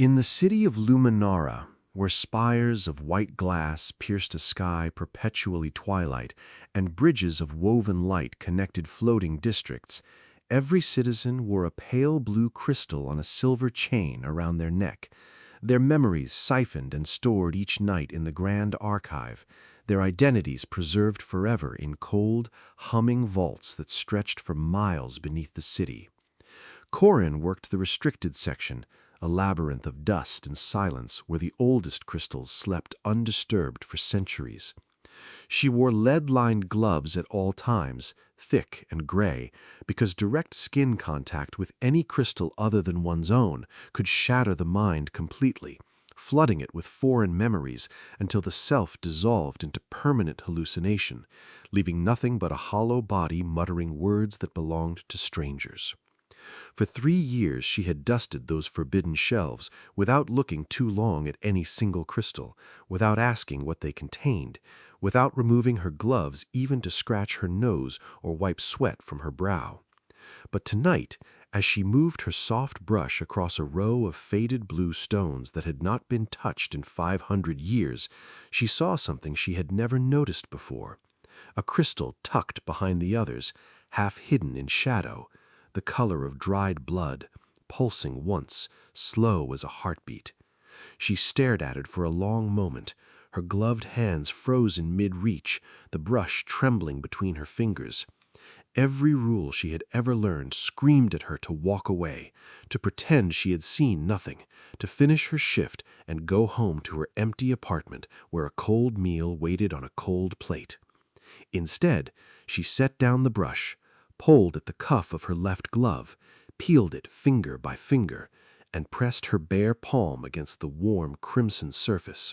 In the city of Luminara, where spires of white glass pierced a sky perpetually twilight and bridges of woven light connected floating districts, every citizen wore a pale blue crystal on a silver chain around their neck, their memories siphoned and stored each night in the Grand Archive, their identities preserved forever in cold, humming vaults that stretched for miles beneath the city. Corin worked the restricted section, a labyrinth of dust and silence where the oldest crystals slept undisturbed for centuries. She wore lead-lined gloves at all times, thick and gray, because direct skin contact with any crystal other than one's own could shatter the mind completely, flooding it with foreign memories until the self dissolved into permanent hallucination, leaving nothing but a hollow body muttering words that belonged to strangers. For 3 years she had dusted those forbidden shelves without looking too long at any single crystal, without asking what they contained, without removing her gloves even to scratch her nose or wipe sweat from her brow. But tonight, as she moved her soft brush across a row of faded blue stones that had not been touched in 500 years, she saw something she had never noticed before. A crystal tucked behind the others, half hidden in shadow, the color of dried blood, pulsing once, slow as a heartbeat. She stared at it for a long moment, her gloved hands froze in mid-reach, the brush trembling between her fingers. Every rule she had ever learned screamed at her to walk away, to pretend she had seen nothing, to finish her shift and go home to her empty apartment where a cold meal waited on a cold plate. Instead, she set down the brush, pulled at the cuff of her left glove, peeled it finger by finger, and pressed her bare palm against the warm crimson surface.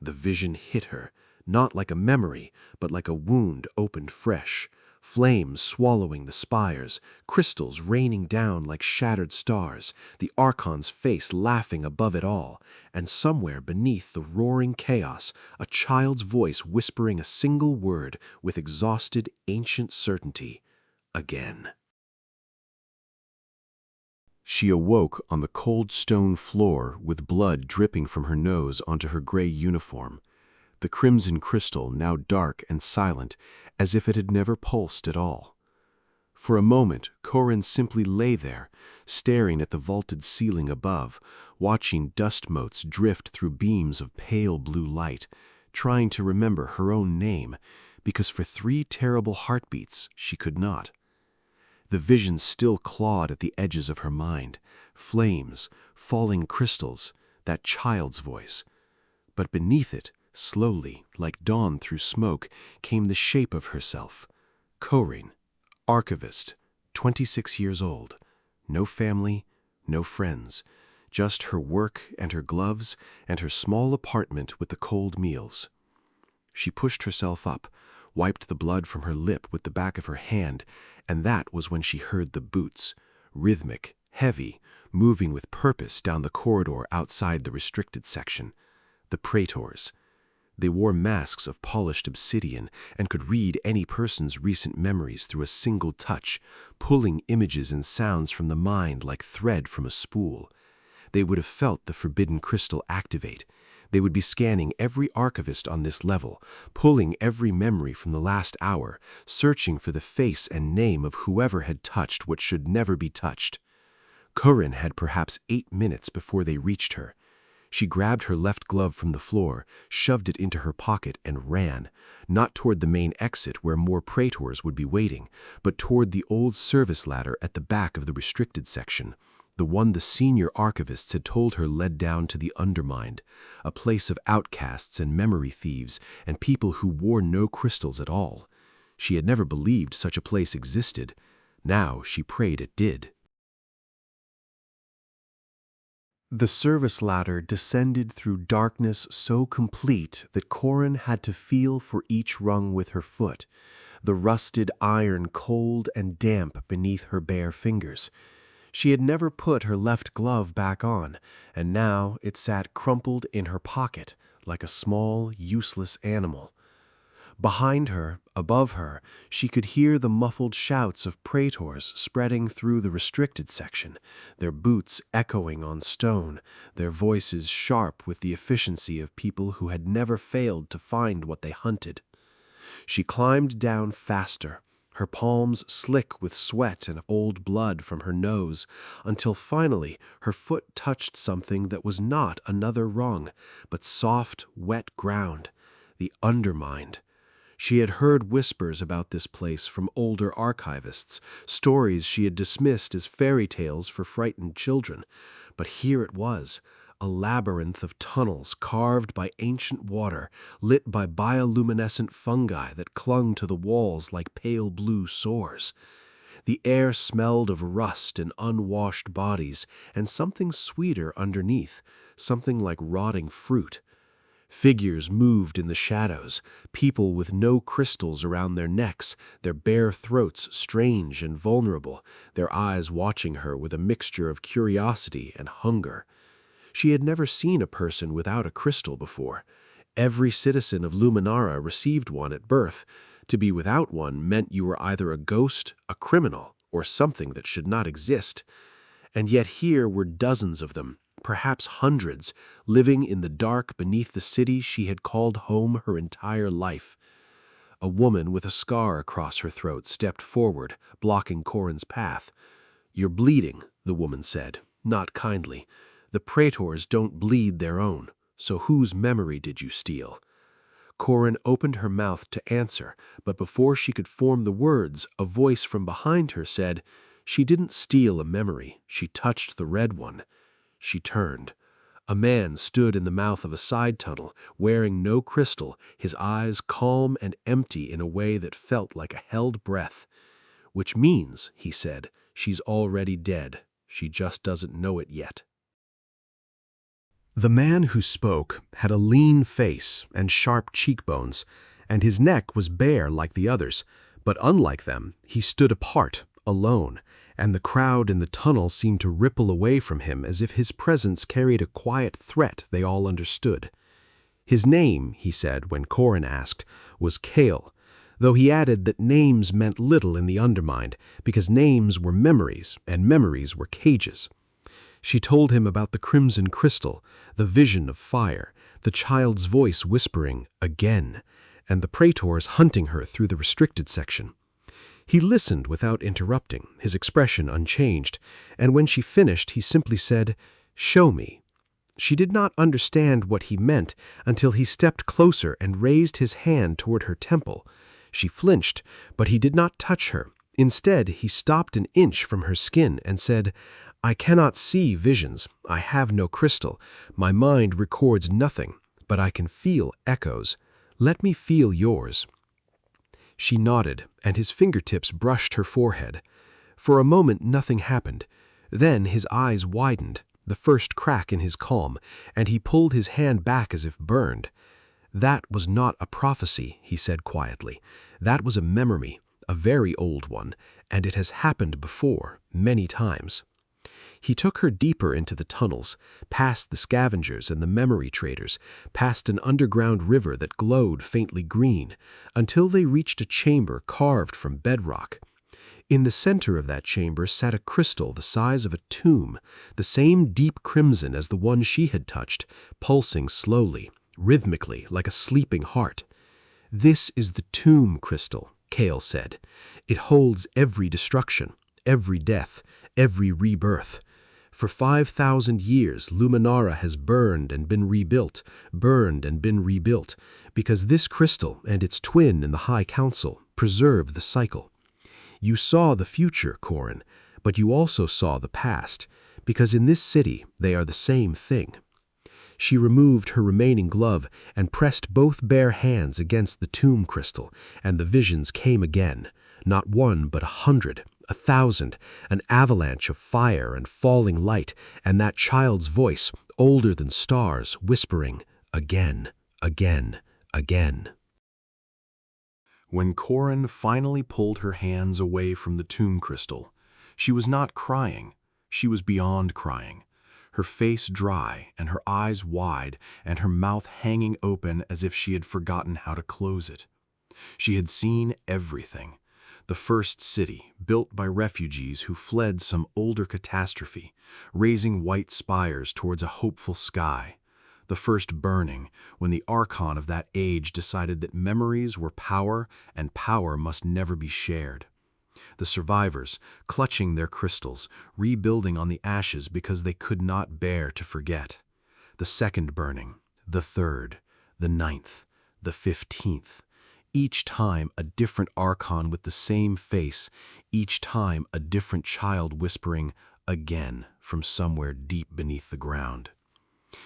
The vision hit her, not like a memory, but like a wound opened fresh, flames swallowing the spires, crystals raining down like shattered stars, the Archon's face laughing above it all, and somewhere beneath the roaring chaos, a child's voice whispering a single word with exhausted ancient certainty. Again. She awoke on the cold stone floor with blood dripping from her nose onto her gray uniform, the crimson crystal now dark and silent as if it had never pulsed at all. For a moment, Corin simply lay there, staring at the vaulted ceiling above, watching dust motes drift through beams of pale blue light, trying to remember her own name, because for 3 terrible heartbeats she could not. The vision still clawed at the edges of her mind, flames, falling crystals, that child's voice. But beneath it, slowly, like dawn through smoke, came the shape of herself. Corin, archivist, 26 years old, no family, no friends, just her work and her gloves and her small apartment with the cold meals. She pushed herself up, wiped the blood from her lip with the back of her hand, and that was when she heard the boots, rhythmic, heavy, moving with purpose down the corridor outside the restricted section. The praetors. They wore masks of polished obsidian and could read any person's recent memories through a single touch, pulling images and sounds from the mind like thread from a spool. They would have felt the forbidden crystal activate. They would be scanning every archivist on this level, pulling every memory from the last hour, searching for the face and name of whoever had touched what should never be touched. Corin had perhaps 8 minutes before they reached her. She grabbed her left glove from the floor, shoved it into her pocket, and ran, not toward the main exit where more praetors would be waiting, but toward the old service ladder at the back of the restricted section, the one the senior archivists had told her led down to the undermined, a place of outcasts and memory thieves and people who wore no crystals at all. She had never believed such a place existed. Now she prayed it did. The service ladder descended through darkness so complete that Corin had to feel for each rung with her foot, the rusted iron cold and damp beneath her bare fingers. She had never put her left glove back on, and now it sat crumpled in her pocket like a small, useless animal. Behind her, above her, she could hear the muffled shouts of praetors spreading through the restricted section, their boots echoing on stone, their voices sharp with the efficiency of people who had never failed to find what they hunted. She climbed down faster, her palms slick with sweat and old blood from her nose, until finally her foot touched something that was not another rung, but soft, wet ground, the undermined. She had heard whispers about this place from older archivists, stories she had dismissed as fairy tales for frightened children, but here it was, a labyrinth of tunnels carved by ancient water, lit by bioluminescent fungi that clung to the walls like pale blue sores. The air smelled of rust and unwashed bodies, and something sweeter underneath, something like rotting fruit. Figures moved in the shadows, people with no crystals around their necks, their bare throats strange and vulnerable, their eyes watching her with a mixture of curiosity and hunger. She had never seen a person without a crystal before. Every citizen of Luminara received one at birth. To be without one meant you were either a ghost, a criminal, or something that should not exist. And yet here were dozens of them, perhaps hundreds, living in the dark beneath the city she had called home her entire life. A woman with a scar across her throat stepped forward, blocking Corin's path. "You're bleeding," the woman said, not kindly. "The praetors don't bleed their own, so whose memory did you steal?" Corin opened her mouth to answer, but before she could form the words, a voice from behind her said, "She didn't steal a memory, she touched the red one." She turned. A man stood in the mouth of a side tunnel, wearing no crystal, his eyes calm and empty in a way that felt like a held breath. "Which means," he said, "she's already dead. She just doesn't know it yet." The man who spoke had a lean face and sharp cheekbones, and his neck was bare like the others, but unlike them, he stood apart, alone, and the crowd in the tunnel seemed to ripple away from him as if his presence carried a quiet threat they all understood. His name, he said when Corin asked, was Kale, though he added that names meant little in the Undermined, because names were memories, and memories were cages. She told him about the crimson crystal, the vision of fire, the child's voice whispering, "Again," and the praetors hunting her through the restricted section. He listened without interrupting, his expression unchanged, and when she finished he simply said, "Show me." She did not understand what he meant until he stepped closer and raised his hand toward her temple. She flinched, but he did not touch her. Instead, he stopped an inch from her skin and said, "I cannot see visions. I have no crystal. My mind records nothing, but I can feel echoes. Let me feel yours." She nodded, and his fingertips brushed her forehead. For a moment nothing happened. Then his eyes widened, the first crack in his calm, and he pulled his hand back as if burned. "That was not a prophecy," he said quietly. "That was a memory, a very old one, and it has happened before, many times." He took her deeper into the tunnels, past the scavengers and the memory traders, past an underground river that glowed faintly green, until they reached a chamber carved from bedrock. In the center of that chamber sat a crystal the size of a tomb, the same deep crimson as the one she had touched, pulsing slowly, rhythmically, like a sleeping heart. "This is the tomb crystal," Kale said. "It holds every destruction, every death, every rebirth. For 5,000 years, Luminara has burned and been rebuilt, because this crystal and its twin in the High Council preserve the cycle. You saw the future, Corin, but you also saw the past, because in this city they are the same thing." She removed her remaining glove and pressed both bare hands against the tomb crystal, and the visions came again, not one but 100. 1,000, an avalanche of fire and falling light, and that child's voice, older than stars, whispering, "Again, again, again." When Corin finally pulled her hands away from the tomb crystal, she was not crying. She was beyond crying, her face dry and her eyes wide and her mouth hanging open as if she had forgotten how to close it. She had seen everything. The first city, built by refugees who fled some older catastrophe, raising white spires towards a hopeful sky. The first burning, when the Archon of that age decided that memories were power and power must never be shared. The survivors, clutching their crystals, rebuilding on the ashes because they could not bear to forget. The second burning, the third, the 9th, the 15th. Each time a different Archon with the same face, each time a different child whispering, "Again," from somewhere deep beneath the ground.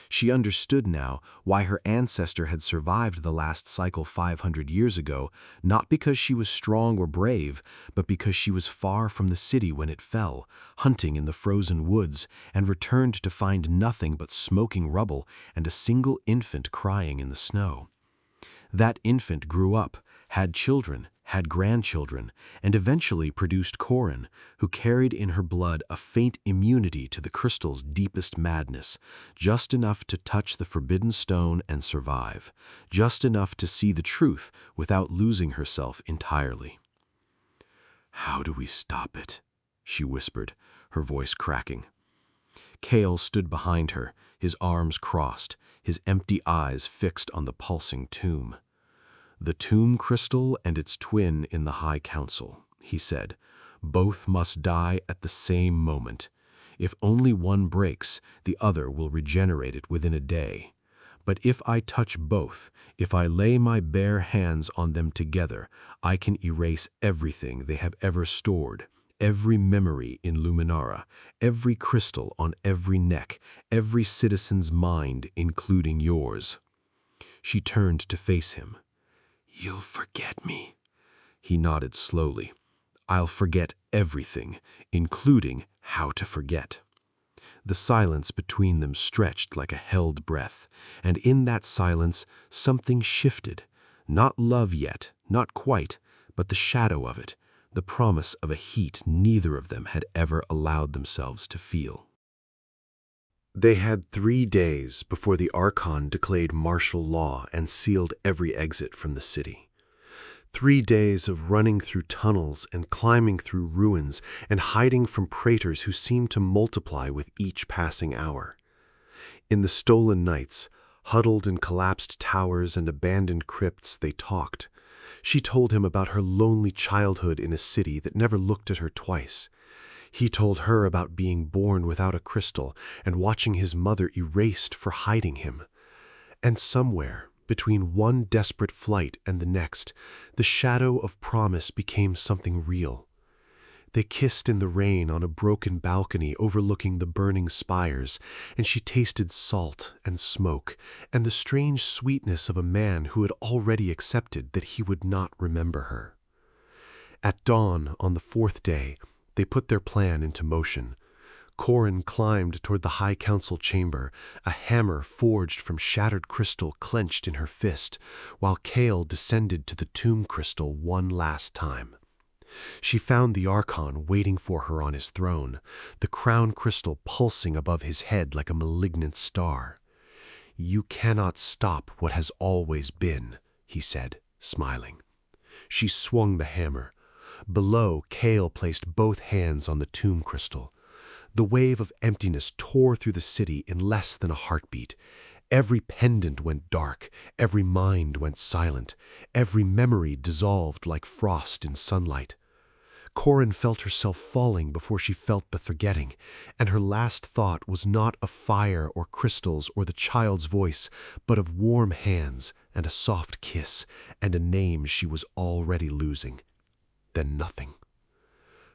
She understood now why her ancestor had survived the last cycle 500 years ago, not because she was strong or brave, but because she was far from the city when it fell, hunting in the frozen woods, and returned to find nothing but smoking rubble and a single infant crying in the snow. That infant grew up, had children, had grandchildren, and eventually produced Corin, who carried in her blood a faint immunity to the crystal's deepest madness, just enough to touch the forbidden stone and survive, just enough to see the truth without losing herself entirely. "How do we stop it?" she whispered, her voice cracking. Cale stood behind her, his arms crossed, his empty eyes fixed on the pulsing tomb. "The tomb crystal and its twin in the High Council," he said. "Both must die at the same moment. If only one breaks, the other will regenerate it within a day. But if I touch both, if I lay my bare hands on them together, I can erase everything they have ever stored, every memory in Luminara, every crystal on every neck, every citizen's mind, including yours." She turned to face him. "You'll forget me." He nodded slowly. "I'll forget everything, including how to forget." The silence between them stretched like a held breath, and in that silence something shifted. Not love yet, not quite, but the shadow of it, the promise of a heat neither of them had ever allowed themselves to feel. They had 3 days before the Archon declared martial law and sealed every exit from the city. 3 days of running through tunnels and climbing through ruins and hiding from praetors who seemed to multiply with each passing hour. In the stolen nights, huddled in collapsed towers and abandoned crypts, they talked. She told him about her lonely childhood in a city that never looked at her twice. He told her about being born without a crystal and watching his mother erased for hiding him. And somewhere, between one desperate flight and the next, the shadow of promise became something real. They kissed in the rain on a broken balcony overlooking the burning spires, and she tasted salt and smoke and the strange sweetness of a man who had already accepted that he would not remember her. At dawn on the 4th day, they put their plan into motion. Corin climbed toward the High Council chamber, a hammer forged from shattered crystal clenched in her fist, while Cale descended to the tomb crystal one last time. She found the Archon waiting for her on his throne, the crown crystal pulsing above his head like a malignant star. "You cannot stop what has always been," he said, smiling. She swung the hammer. Below, Cale placed both hands on the tomb crystal. The wave of emptiness tore through the city in less than a heartbeat. Every pendant went dark, every mind went silent, every memory dissolved like frost in sunlight. Corin felt herself falling before she felt the forgetting, and her last thought was not of fire or crystals or the child's voice, but of warm hands and a soft kiss and a name she was already losing. Then nothing.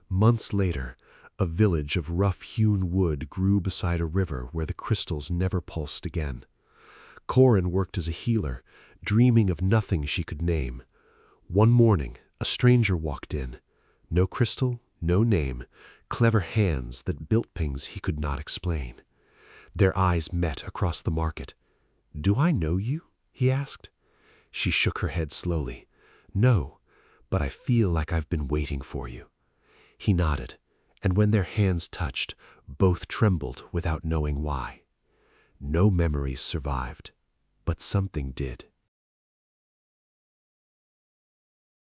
Months later, a village of rough-hewn wood grew beside a river where the crystals never pulsed again. Corin worked as a healer, dreaming of nothing she could name. One morning, a stranger walked in. No crystal, no name, clever hands that built things he could not explain. Their eyes met across the market. "Do I know you?" he asked. She shook her head slowly. "No, but I feel like I've been waiting for you." He nodded, and when their hands touched, both trembled without knowing why. No memories survived, but something did.